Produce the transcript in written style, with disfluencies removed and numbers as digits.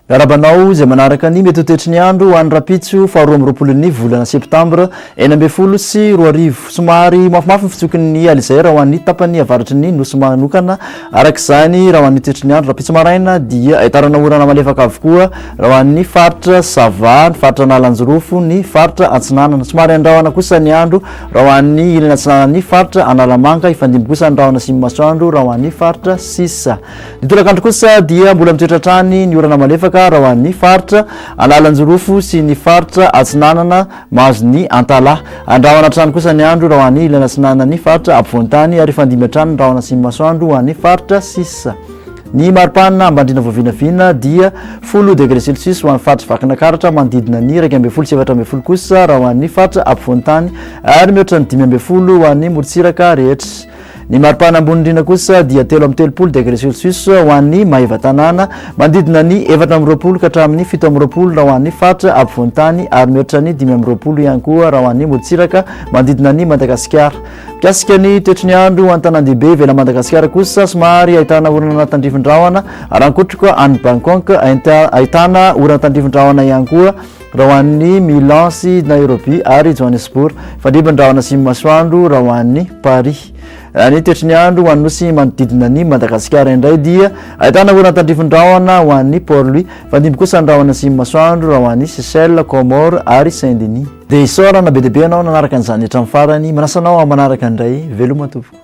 Arabanao zay manaraka ny mety toetry ny andro ho an'ny rapitso faharoa amby roapolo ny volana septambra 2020 sy 2020 somary mafimafy fitsokin'ny alizay raha ho an'ny tapany avaratry ny nosy manokana arak'izany raha ho an'ny toetry ny andro rapitso maraina dia ahitarana orana malefaka avokoa raha ho an'ny faritra Sava, ny faritra Analanjorofo, ny faritra Antsinanana. Somary andrahona kosa ny andro raha ho an'ny ilany Antsinanana, ny faritra Analamanga, ifandimby kosa andrahona simy masoandro raha ho an'ny faritra Sisa. Ny tolakandro kosa dia mbola mitoetra hatrany ny orana malefaka raha ho an'ny faritra Analanjorofo sy ny faritra Antsinanana mahazo ny Antala. Andrahona hatrany kosa ny andro raha ho an'ny ilany Antsinanana, ny faritra Ampovoantany ary ifandimby hatrany andrahona simy masoandro ho an'ny faritra Sisa. Ny maripana ambandrina voavinavina dia 10 degré Celsius ho an'ny faritra Vakinakaratra, manodidina ny 12 sy 14 kosa raha ho an'ny faritra Ampovoantany ary mihoatra ny 15 ho an'ny morotsiraka rehetra. Ny maripana ambonindrina kosa dia 13 degré Celsius ho an'ny Maheva-Tanàna, manodidina ny 14 ka hatramin'ny 17 raha ho an'ny faritra Ampovoantany ary mihoatra ny 15 ihany koa raha ho an'ny morotsiraka manodidina ny Madagasikara. Mikasika ny toetry ny andro ho an-tanàn-dehibe vela Madagasikara kosa somary ahitana orana tandrifin-drahona arankotraka any Bangkok, ahitana orana tandrifin-drahona ihany koa raha ho an'ny Milan sy Nairobi ary Johannesburg, fandriban-drahona simy masoandro raha ho an'ny Paris. Ny toetry ny andro ho an'ny nosy manodidina ny Madagasikara indray dia ahitana orana tandrifin-drahona ho an'ny Port-Louis, fandimby kosa andrahona simy masoandro raha ho an'ny Seychelles, Comores ary Saint-Denis. Dia isaorana be dia be anao nanaraka an'izany hatramin'ny farany, manasanao amin'ny manaraka indray veloma tompoko.